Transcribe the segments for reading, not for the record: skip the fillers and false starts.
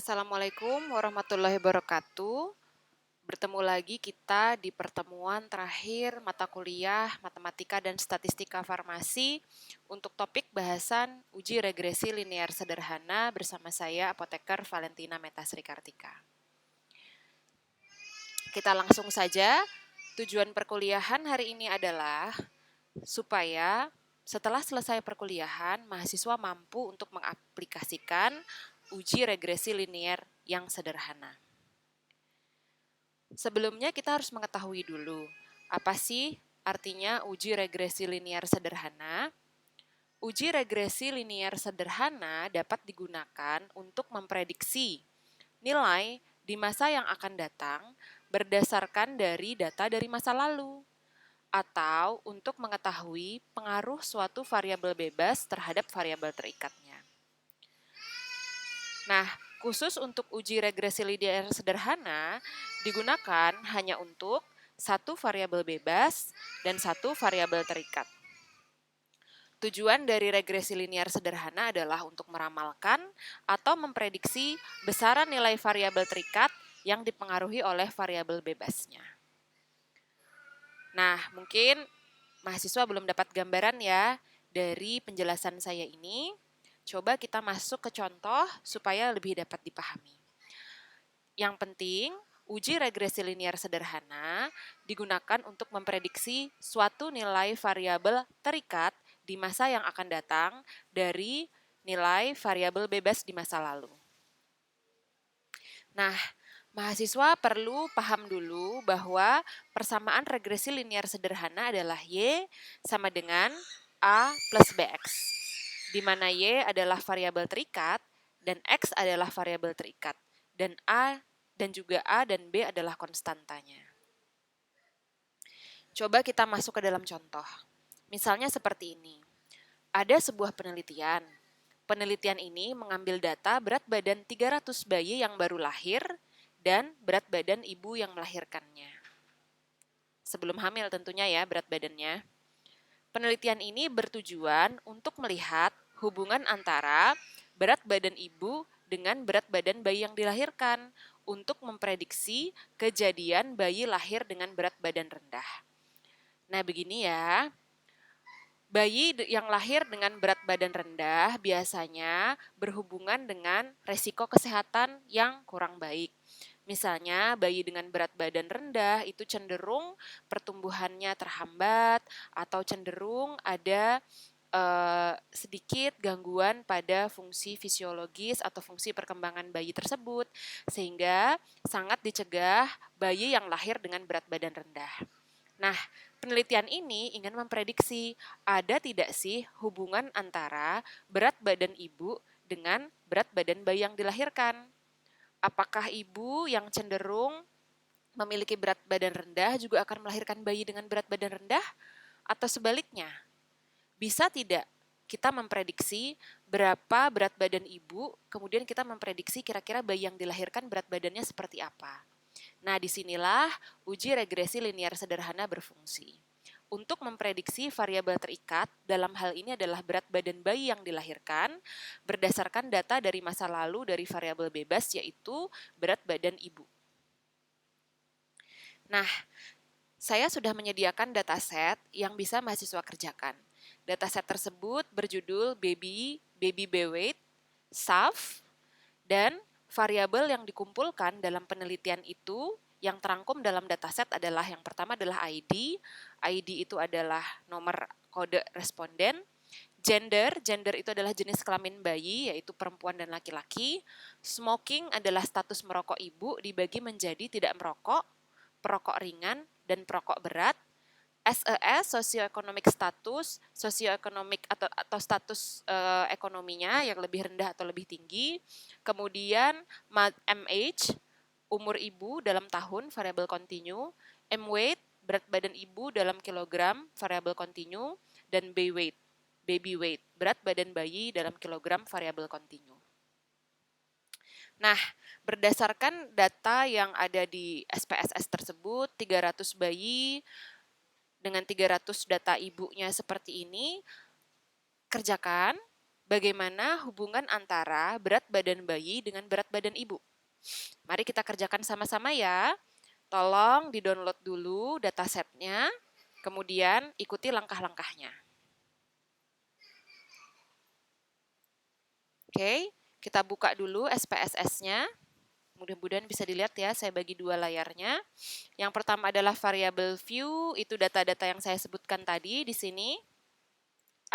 Assalamualaikum warahmatullahi wabarakatuh. Bertemu lagi kita di pertemuan terakhir mata kuliah Matematika dan Statistika Farmasi untuk topik bahasan uji regresi linear sederhana bersama saya Apoteker Valentina Metasri Kartika. Kita langsung saja. Tujuan perkuliahan hari ini adalah supaya setelah selesai perkuliahan, mahasiswa mampu untuk mengaplikasikan uji regresi linear yang sederhana. Sebelumnya kita harus mengetahui dulu, apa sih artinya uji regresi linear sederhana? Uji regresi linear sederhana dapat digunakan untuk memprediksi nilai di masa yang akan datang berdasarkan dari data dari masa lalu, atau untuk mengetahui pengaruh suatu variabel bebas terhadap variabel terikatnya. Nah, khusus untuk uji regresi linear sederhana digunakan hanya untuk satu variabel bebas dan satu variabel terikat. Tujuan dari regresi linear sederhana adalah untuk meramalkan atau memprediksi besaran nilai variabel terikat yang dipengaruhi oleh variabel bebasnya. Nah, mungkin mahasiswa belum dapat gambaran ya dari penjelasan saya ini. Coba kita masuk ke contoh supaya lebih dapat dipahami. Yang penting, uji regresi linear sederhana digunakan untuk memprediksi suatu nilai variabel terikat di masa yang akan datang dari nilai variabel bebas di masa lalu. Nah, mahasiswa perlu paham dulu bahwa persamaan regresi linear sederhana adalah Y sama dengan A plus BX, di mana Y adalah variabel terikat dan X adalah variabel terikat, dan A dan juga A dan B adalah konstantanya. Coba kita masuk ke dalam contoh. Misalnya seperti ini. Ada sebuah penelitian. Penelitian ini mengambil data berat badan 300 bayi yang baru lahir dan berat badan ibu yang melahirkannya. Sebelum hamil tentunya ya berat badannya. Penelitian ini bertujuan untuk melihat hubungan antara berat badan ibu dengan berat badan bayi yang dilahirkan untuk memprediksi kejadian bayi lahir dengan berat badan rendah. Nah, begini ya. Bayi yang lahir dengan berat badan rendah biasanya berhubungan dengan resiko kesehatan yang kurang baik. Misalnya, bayi dengan berat badan rendah itu cenderung pertumbuhannya terhambat atau cenderung ada sedikit gangguan pada fungsi fisiologis atau fungsi perkembangan bayi tersebut, sehingga sangat dicegah bayi yang lahir dengan berat badan rendah. Nah, penelitian ini ingin memprediksi ada tidak sih hubungan antara berat badan ibu dengan berat badan bayi yang dilahirkan. Apakah ibu yang cenderung memiliki berat badan rendah juga akan melahirkan bayi dengan berat badan rendah? Atau sebaliknya? Bisa tidak kita memprediksi berapa berat badan ibu, kemudian kita memprediksi kira-kira bayi yang dilahirkan berat badannya seperti apa? Nah, disinilah uji regresi linear sederhana berfungsi. Untuk memprediksi variabel terikat, dalam hal ini adalah berat badan bayi yang dilahirkan, berdasarkan data dari masa lalu dari variabel bebas, yaitu berat badan ibu. Nah, saya sudah menyediakan dataset yang bisa mahasiswa kerjakan. Dataset tersebut berjudul baby weight, SAF, dan variabel yang dikumpulkan dalam penelitian itu yang terangkum dalam dataset adalah yang pertama adalah ID. ID itu adalah nomor kode responden. Gender itu adalah jenis kelamin bayi, yaitu perempuan dan laki-laki. Smoking adalah status merokok ibu dibagi menjadi tidak merokok, perokok ringan, dan perokok berat. SES, socioeconomic status, socioeconomic atau status ekonominya yang lebih rendah atau lebih tinggi. Kemudian MH, umur ibu dalam tahun, variabel kontinu. M-weight, berat badan ibu dalam kilogram, variabel kontinu. Dan baby weight, berat badan bayi dalam kilogram, variabel kontinu. Nah, berdasarkan data yang ada di SPSS tersebut, 300 bayi dengan 300 data ibunya seperti ini, kerjakan bagaimana hubungan antara berat badan bayi dengan berat badan ibu. Mari kita kerjakan sama-sama ya. Tolong di-download dulu datasetnya, kemudian ikuti langkah-langkahnya. Oke, kita buka dulu SPSS-nya. Mudah-mudahan bisa dilihat ya, saya bagi dua layarnya. Yang pertama adalah variable view, itu data-data yang saya sebutkan tadi di sini.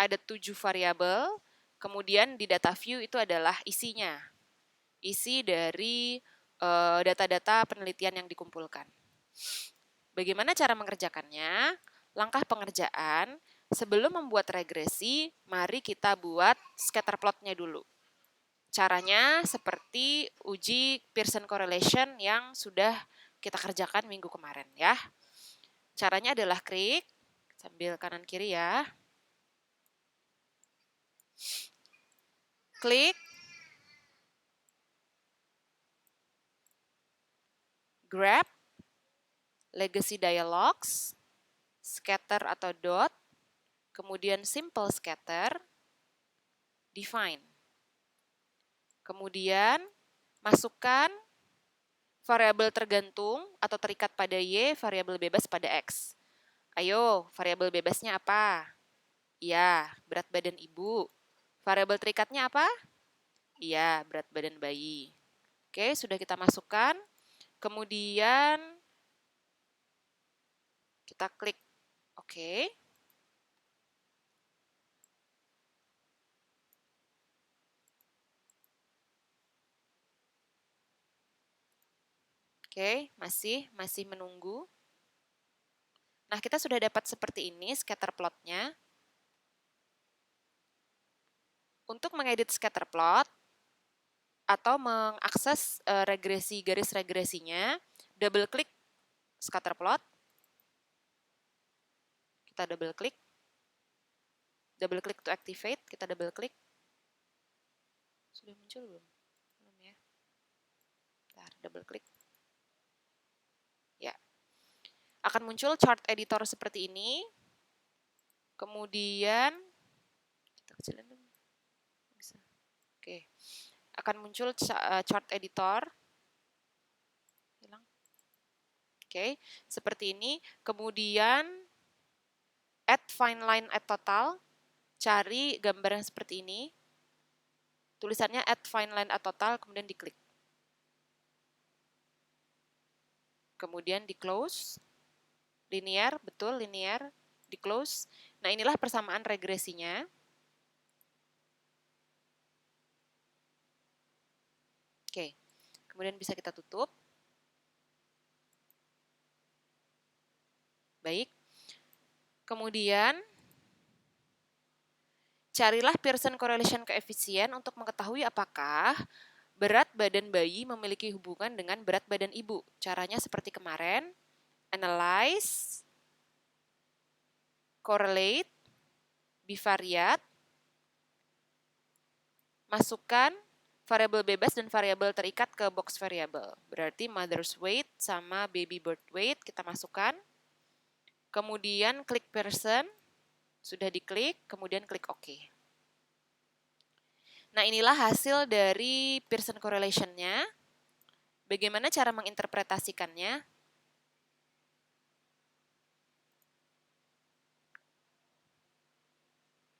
Ada 7 variabel, kemudian di data view itu adalah isinya. Isi dari data-data penelitian yang dikumpulkan. Bagaimana cara mengerjakannya? Langkah pengerjaan, sebelum membuat regresi, mari kita buat scatter plot-nya dulu. Caranya seperti uji Pearson correlation yang sudah kita kerjakan minggu kemarin ya. Caranya adalah klik, sambil kanan kiri ya. Klik, grab, legacy dialogs, scatter atau dot, kemudian simple scatter, define. Kemudian masukkan variabel tergantung atau terikat pada Y, variabel bebas pada X. Ayo, variabel bebasnya apa? Iya, berat badan ibu. Variabel terikatnya apa? Iya, berat badan bayi. Oke, sudah kita masukkan. Kemudian kita klik OK. Oke, masih menunggu. Nah, kita sudah dapat seperti ini scatter plot-nya. Untuk mengedit scatter plot atau mengakses regresi garis regresinya, double klik scatter plot. Kita double klik to activate, kita double klik. Sudah muncul belum? Belum ya. Bentar, double klik. Ya. Akan muncul chart editor seperti ini. Kemudian kita kecilin dulu. Bisa. Oke. Akan muncul chart editor. Hilang. Oke, seperti ini. Kemudian add fine line at total. Cari gambar yang seperti ini. Tulisannya add fine line at total, kemudian diklik. Kemudian di close. Linear, betul, linear. Di close. Nah, inilah persamaan regresinya. Oke, kemudian bisa kita tutup. Baik. Kemudian, carilah Pearson correlation coefficient untuk mengetahui apakah berat badan bayi memiliki hubungan dengan berat badan ibu. Caranya seperti kemarin, analyze, correlate, bivariate, masukkan variabel bebas dan variabel terikat ke box variable. Berarti mother's weight sama baby birth weight kita masukkan. Kemudian klik Pearson, sudah diklik, kemudian klik OK. Nah, inilah hasil dari Pearson correlation-nya. Bagaimana cara menginterpretasikannya?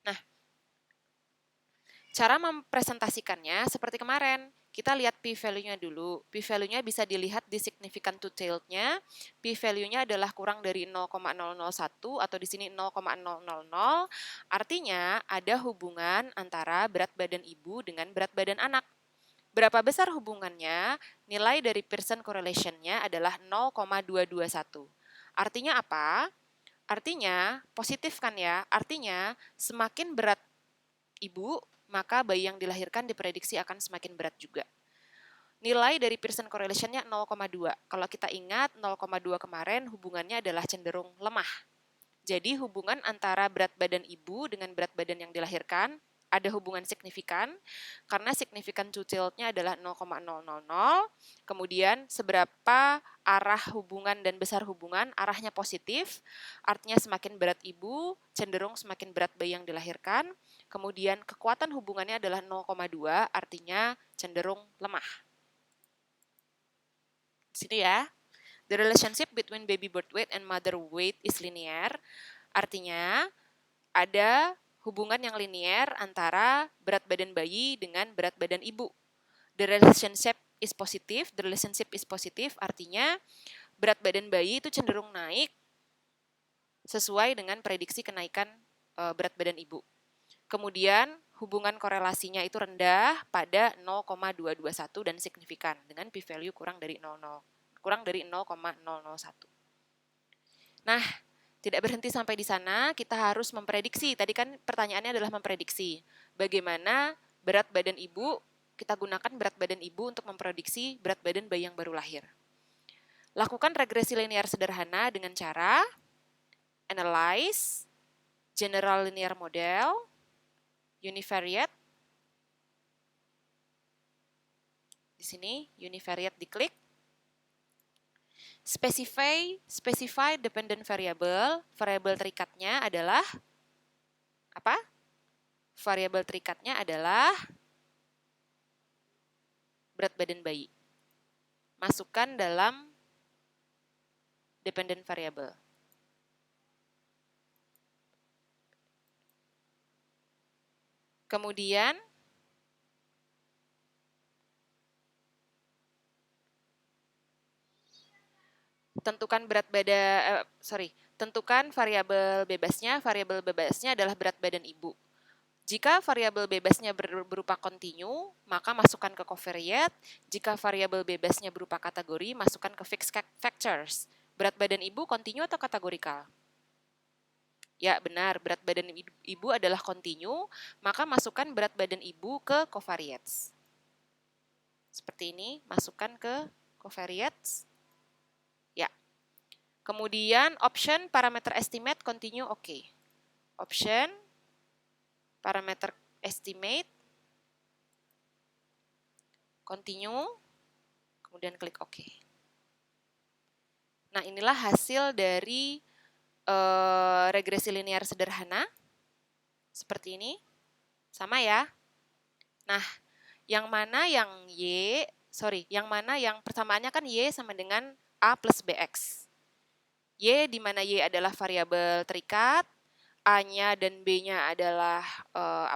Nah, cara mempresentasikannya seperti kemarin. Kita lihat p-value-nya dulu. P-value-nya bisa dilihat di significant to tailed-nya. P-value-nya adalah kurang dari 0,001 atau di sini 0,000. Artinya ada hubungan antara berat badan ibu dengan berat badan anak. Berapa besar hubungannya? Nilai dari Pearson correlation-nya adalah 0,221. Artinya apa? Artinya positif kan ya? Artinya semakin berat ibu, maka bayi yang dilahirkan diprediksi akan semakin berat juga. Nilai dari Pearson correlation-nya 0,2. Kalau kita ingat 0,2 kemarin hubungannya adalah cenderung lemah. Jadi hubungan antara berat badan ibu dengan berat badan yang dilahirkan ada hubungan signifikan, karena signifikan to tilde-nya adalah 0,000, kemudian seberapa arah hubungan dan besar hubungan, arahnya positif, artinya semakin berat ibu, cenderung semakin berat bayi yang dilahirkan, kemudian kekuatan hubungannya adalah 0,2, artinya cenderung lemah. Di sini ya, the relationship between baby birth weight and mother weight is linear, artinya ada hubungan yang linier antara berat badan bayi dengan berat badan ibu. The relationship is positive, artinya berat badan bayi itu cenderung naik sesuai dengan prediksi kenaikan berat badan ibu. Kemudian hubungan korelasinya itu rendah pada 0,221 dan signifikan dengan p-value kurang dari 0,001. Nah, tidak berhenti sampai di sana, kita harus memprediksi. Tadi kan pertanyaannya adalah memprediksi. Bagaimana berat badan ibu, kita gunakan berat badan ibu untuk memprediksi berat badan bayi yang baru lahir. Lakukan regresi linear sederhana dengan cara analyze, general linear model, univariate. Di sini univariate diklik. Specify dependent variable terikatnya adalah apa? Variabel terikatnya adalah berat badan bayi. Masukkan dalam dependent variable. Kemudian tentukan tentukan variabel bebasnya. Variabel bebasnya adalah berat badan ibu. Jika variabel bebasnya berupa kontinu, maka masukkan ke covariate. Jika variabel bebasnya berupa kategori, masukkan ke fixed factors. Berat badan ibu kontinu atau kategorikal? Ya, benar. Berat badan ibu adalah kontinu, maka masukkan berat badan ibu ke covariates. Seperti ini, masukkan ke covariates. Ya. Kemudian option parameter estimate continue oke. Option parameter estimate continue, kemudian klik oke. Nah, inilah hasil dari regresi linear sederhana. Seperti ini. Sama ya. Nah, yang mana yang persamaannya kan Y sama dengan A plus BX. Y di mana Y adalah variabel terikat, A-nya dan B-nya adalah A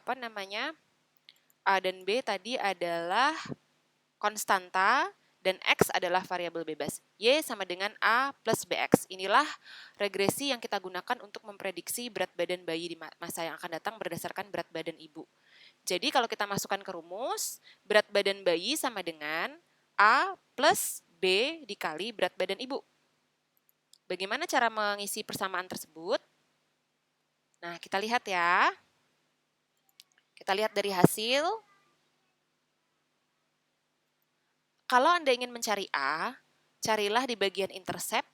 dan B tadi adalah konstanta dan X adalah variabel bebas. Y sama dengan A plus BX. Inilah regresi yang kita gunakan untuk memprediksi berat badan bayi di masa yang akan datang berdasarkan berat badan ibu. Jadi kalau kita masukkan ke rumus, berat badan bayi sama dengan A plus B dikali berat badan ibu. Bagaimana cara mengisi persamaan tersebut? Nah, kita lihat ya. Kita lihat dari hasil. Kalau Anda ingin mencari A, carilah di bagian intercept,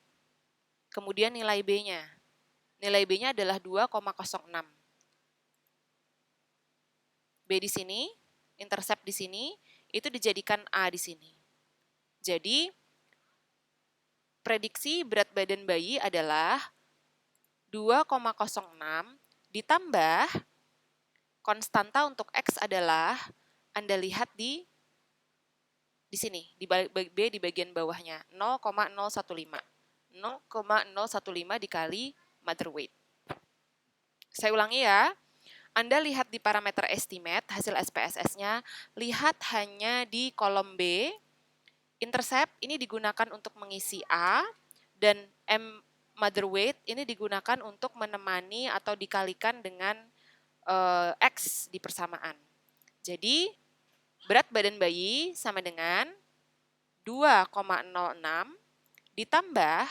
kemudian nilai B-nya. Nilai B-nya adalah 2,06. B di sini, intercept di sini, itu dijadikan A di sini. Jadi, prediksi berat badan bayi adalah 2,06 ditambah konstanta untuk X adalah, Anda lihat di sini, di B di bagian bawahnya, 0,015. 0,015 dikali mother weight. Saya ulangi ya. Anda lihat di parameter estimate, hasil SPSS-nya, lihat hanya di kolom B. Intercept ini digunakan untuk mengisi A, dan M mother weight ini digunakan untuk menemani atau dikalikan dengan X di persamaan. Jadi, berat badan bayi sama dengan 2,06 ditambah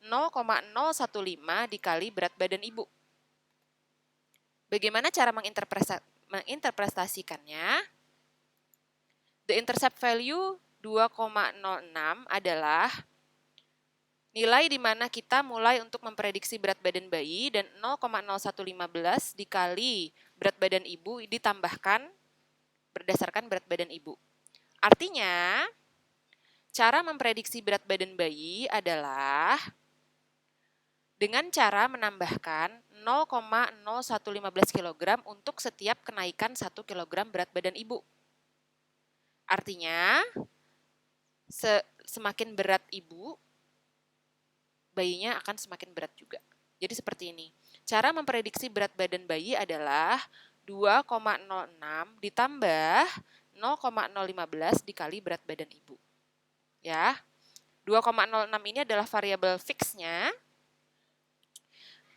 0,015 dikali berat badan ibu. Bagaimana cara menginterpretasikannya? The intercept value 2,06 adalah nilai di mana kita mulai untuk memprediksi berat badan bayi dan 0,0115 dikali berat badan ibu ditambahkan berdasarkan berat badan ibu. Artinya, cara memprediksi berat badan bayi adalah dengan cara menambahkan 0,0115 kg untuk setiap kenaikan 1 kg berat badan ibu. Artinya, semakin berat ibu, bayinya akan semakin berat juga. Jadi seperti ini. Cara memprediksi berat badan bayi adalah 2,06 ditambah 0,015 dikali berat badan ibu. Ya. 2,06 ini adalah variabel fixnya.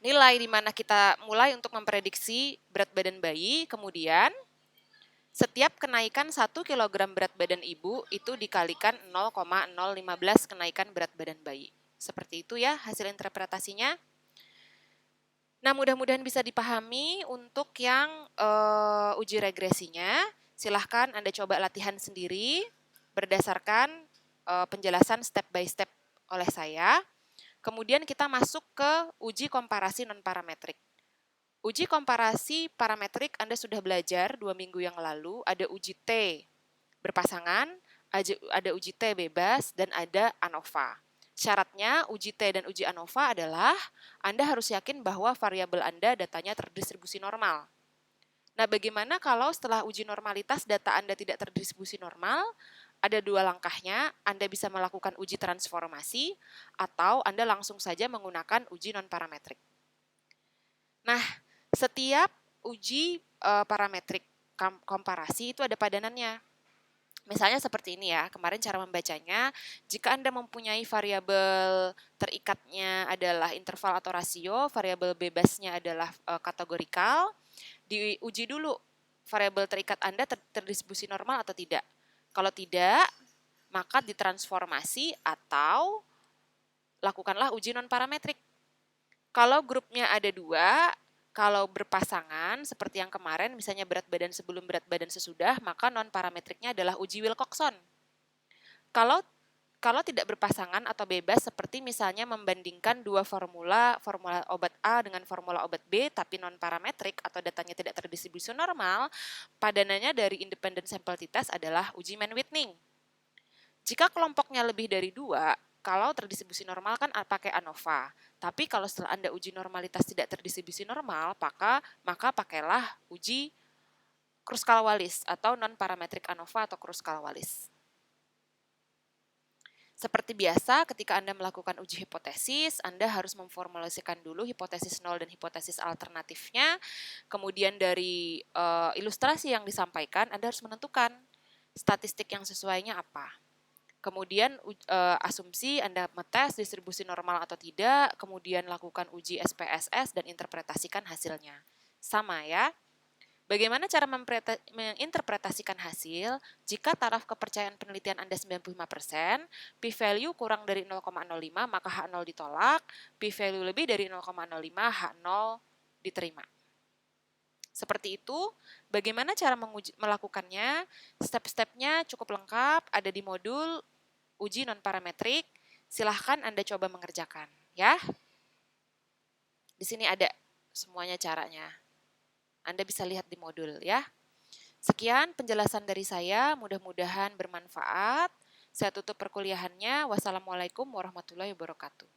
Nilai di mana kita mulai untuk memprediksi berat badan bayi, kemudian setiap kenaikan 1 kg berat badan ibu itu dikalikan 0,015 kenaikan berat badan bayi. Seperti itu ya hasil interpretasinya. Nah, mudah-mudahan bisa dipahami. Untuk yang uji regresinya, silahkan Anda coba latihan sendiri berdasarkan penjelasan step by step oleh saya. Kemudian kita masuk ke uji komparasi non-parametrik. Uji komparasi parametrik Anda sudah belajar 2 minggu yang lalu, ada uji T berpasangan, ada uji T bebas, dan ada ANOVA. Syaratnya uji T dan uji ANOVA adalah Anda harus yakin bahwa variabel Anda datanya terdistribusi normal. Nah, bagaimana kalau setelah uji normalitas data Anda tidak terdistribusi normal? Ada 2 langkahnya, Anda bisa melakukan uji transformasi atau Anda langsung saja menggunakan uji non-parametrik. Nah, setiap uji parametrik komparasi itu ada padanannya. Misalnya seperti ini ya, kemarin cara membacanya, jika Anda mempunyai variabel terikatnya adalah interval atau rasio, variabel bebasnya adalah kategorikal, diuji dulu variabel terikat Anda terdistribusi normal atau tidak. Kalau tidak, maka ditransformasi atau lakukanlah uji non-parametrik. Kalau grupnya ada 2, kalau berpasangan seperti yang kemarin, misalnya berat badan sebelum berat badan sesudah, maka non-parametriknya adalah uji Wilcoxon. Kalau tidak berpasangan atau bebas, seperti misalnya membandingkan 2 formula obat A dengan formula obat B, tapi non-parametrik atau datanya tidak terdistribusi normal, padanannya dari independent sample t-test adalah uji Mann-Whitney. Jika kelompoknya lebih dari 2, kalau terdistribusi normal kan pakai ANOVA. Tapi kalau setelah Anda uji normalitas tidak terdistribusi normal, maka pakailah uji Kruskal-Wallis atau non-parametric ANOVA atau Kruskal-Wallis. Seperti biasa, ketika Anda melakukan uji hipotesis, Anda harus memformulasikan dulu hipotesis nol dan hipotesis alternatifnya. Kemudian dari ilustrasi yang disampaikan, Anda harus menentukan statistik yang sesuainya apa. Kemudian asumsi Anda metes distribusi normal atau tidak, kemudian lakukan uji SPSS dan interpretasikan hasilnya. Sama ya. Bagaimana cara menginterpretasikan hasil? Jika taraf kepercayaan penelitian Anda 95%, p-value kurang dari 0,05 maka H0 ditolak, p-value lebih dari 0,05 H0 diterima. Seperti itu. Bagaimana cara melakukannya? Step-stepnya cukup lengkap, ada di modul uji non-parametrik. Silahkan Anda coba mengerjakan, ya. Di sini ada semuanya caranya. Anda bisa lihat di modul, ya. Sekian penjelasan dari saya, mudah-mudahan bermanfaat. Saya tutup perkuliahannya. Wassalamualaikum warahmatullahi wabarakatuh.